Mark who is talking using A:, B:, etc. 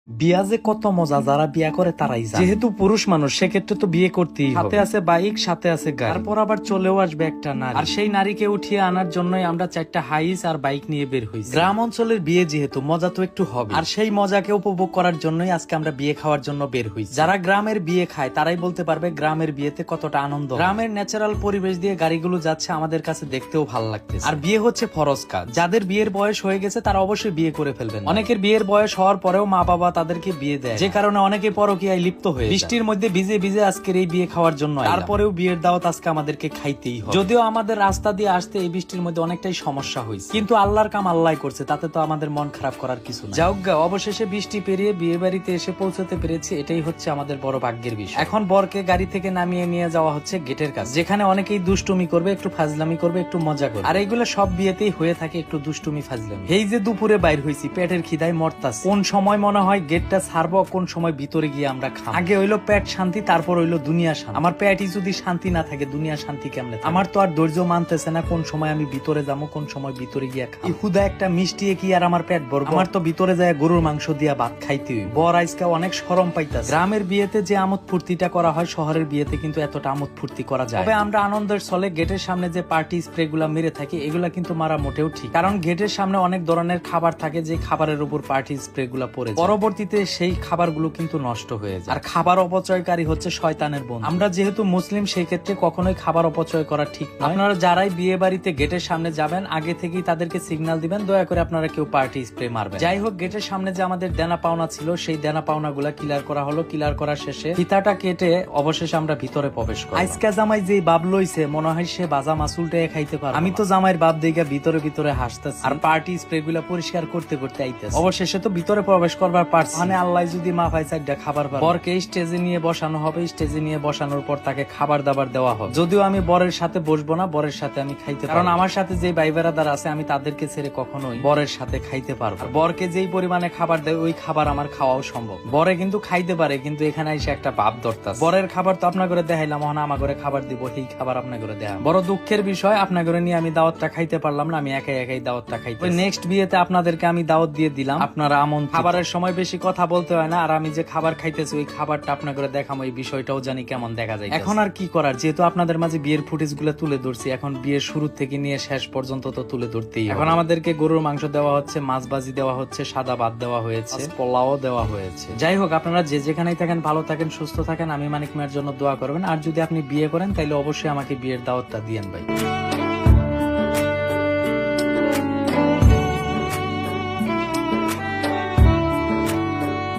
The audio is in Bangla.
A: বিয়া যে কত মজা, যারা বিয়া করে তারাই জানে। যেহেতু পুরুষ মানুষ সেক্ষেত্রে তো বিয়ে করতেই হবে। সাথে আছে বাইক, সাথে আছে গাড়ি, তারপর আবার চলেও আসবে একটা নারী। আর সেই নারীকে উঠিয়ে আনার জন্যই আমরা 4টা হাইস আর বাইক নিয়ে বের হইছি। গ্রাম অঞ্চলের বিয়ে যেহেতু মজা তো একটু হবে, আর সেই মজাকে উপভোগ করার জন্যই আজকে আমরা বিয়ে খাওয়ার জন্য বের হইছি। যারা গ্রামের বিয়ে খায় তারাই বলতে পারবে গ্রামের বিয়েতে কতটা আনন্দ। গ্রামের ন্যাচারাল পরিবেশ দিয়ে গাড়িগুলো যাচ্ছে, আমাদের কাছে দেখতেও ভালো লাগতেছে। আর বিয়ে হচ্ছে ফরজ কাজ। যাদের বিয়ের বয়স হয়ে গেছে তারা অবশ্যই বিয়ে করে ফেলবেন। অনেকের বিয়ের বয়স হওয়ার পরেও মা বাবা তাদেরকে বিয়ে দেয়, যে কারণে অনেকে পরকীয়ায় লিপ্ত হয়ে বৃষ্টির মধ্যে ভিজে ভিজে আজকের এই বিয়ে খাওয়ার জন্য। তারপরেও বিয়ের দাওয়াত আজকে আমাদেরকে খাইতেই হবে। যদিও আমাদের রাস্তা দিয়ে আসতে এই বৃষ্টির মধ্যে অনেকটাই সমস্যা হয়েছে, কিন্তু আল্লাহর কাম আল্লাহ করছে, তাতে তো আমাদের মন খারাপ করার কিছু না। যাও গা, অবশেষে বৃষ্টি পেরিয়ে বিয়ে বাড়িতে এসে পৌঁছতে পেরেছি, এটাই হচ্ছে আমাদের বড় ভাগ্যের বিষয়। এখন বরকে গাড়ি থেকে নামিয়ে নিয়ে যাওয়া হচ্ছে গেটের কাছে, যেখানে অনেকেই দুষ্টুমি করবে, একটু ফাজলামি করবে, একটু মজা করবে। আর এইগুলো সব বিয়েতেই হয়ে থাকে, একটু দুষ্টুমি ফাজলামি। এই যে দুপুরে বাইর হয়েছি, পেটের খিদায় মরতাছি। কোন সময় মনে হয় গেটটা ছাড়বো, কোন সময় ভিতরে গিয়ে আমরা খাবো। আগে হইলো পেট শান্তি, তারপর হইলো দুনিয়া শান্তি। আমার পেটই যদি শান্তি না থাকে, দুনিয়া শান্তি কেমনে? আমার তো আর ধৈর্য মানতেছে না কোন সময় আমি ভিতরে যাবো, কোন সময় ভিতরে গিয়া খাবো। ইহুদা একটা মিষ্টি কি আর আমার পেট ভরবো? আমার তো ভিতরে যায় গরুর মাংস দিয়া ভাত খাইতে হইব। বর আজকে অনেক শরম পাইতাছে। গ্রামের বিয়েতে যে আমোদ ফুর্তিটা করা হয়, শহরের বিয়েতে কিন্তু এতটা আমোদ ফুর্তি করা যায়। তবে আমরা আনন্দের ছলে গেটের সামনে যে পার্টি স্প্রে গুলা মেরে থাকি, এগুলা কিন্তু মারা মোটেও ঠিক, কারণ গেটের সামনে অনেক ধরনের খাবার থাকে, যে খাবারের উপর পার্টি স্প্রে গুলা পড়ে পরবর্তীতে সেই খাবারগুলো কিন্তু নষ্ট হয়ে যায়। আর খাবার অপচয়কারী হচ্ছে শয়তানের বন্ধু। আমরা যেহেতু মুসলিম, সেই ক্ষেত্রে কখনোই খাবার অপচয় করা ঠিক নয়। আপনারা যারাই বিয়ে বাড়িতে গেটের সামনে যাবেন, আগে থেকেই তাদেরকে সিগন্যাল দিবেন, দয়া করে আপনারা কেউ পার্টি স্প্রে মারবেন। যাই হোক, গেটের সামনে যে আমাদের দেনা পাওনা ছিল, সেই দেনা পাওনা গুলা ক্লিয়ার করা হলো। ক্লিয়ার করার শেষে ফিতাটা কেটে অবশেষে আমরা ভিতরে প্রবেশ করি। আজকে জামাই যে বাপ লইছে, মনে হয় সে বাজা মাসুলটা খাইতে পারে। আমি তো জামাইয়ের বাপ দিকে ভিতরে ভিতরে হাসতেছি, আর পার্টি স্প্রে গুলা পরিষ্কার করতে করতে আইতেছি। অবশেষে তো ভিতরে প্রবেশ করবার পারছি। মানে আল্লাহ যদি মাফায় চারটা খাবার পারে। বরকে স্টেজে নিয়ে বসানো হবে, স্টেজে নিয়ে বসানোর পর তাকে খাবার দাবার দেওয়া হবে। যদিও আমি বরের সাথে বসবো না, বরের সাথে আমি খাইতে পারবো, কারণ আমার সাথে যে ভাই বেড়াদার আছে, আমি তাদেরকে ছেড়ে কখনোই বরের সাথে খাইতে পারবো। বরকে যেই পরিমাণে খাবার দেয়, ওই খাবার আমার খাওয়াও সম্ভব। বরে কিন্তু খাইতে পারে, কিন্তু এখানে এসে একটা ভাব ধরতাছে। বরের খাবার তো আপনার করে দেখাইলাম, মহান আমার করে খাবার দিব, এই খাবার আপনার করে দেখা বড় দুঃখের বিষয়। আপনার করে নিয়ে আমি দাওয়াতটা খাইতে পারলাম না, আমি একাই একাই দাওয়াতটা খাইতে। নেক্সট বিয়েতে আপনাদেরকে আমি দাওয়াত দিয়ে দিলাম, আপনারা আমন। খাবারের সময় বেশি কথা বলতে হয় না, আর আমি যে খাবার খাইতেছি ওই খাবারটা আপনার করে দেখাম, এই বিষয়টাও জানি কেমন দেখা যায়। এখন আর কি করার, যেহেতু আপনাদের মাঝে বিয়ের ফুটেজ গুলো তুলে ধরছি, এখন বিয়ের শুরু থেকে নিয়ে শেষ পর্যন্ত তো তুলে ধরতেই। এখন আমাদেরকে গরুর মাংস দেওয়া হচ্ছে, মাছ ভাজি দেওয়া হচ্ছে, সাদা ভাত দেওয়া হয়েছে, পোলাও দেওয়া হয়েছে। যাই হোক, আপনারা যে যেখানেই থাকেন ভালো থাকেন, সুস্থ থাকেন। আমি মানিক মিয়ার জন্য দোয়া করবেন, আর যদি আপনি বিয়ে করেন তাহলে অবশ্যই আমাকে বিয়ের দাওয়াতটা দিয়েন ভাই।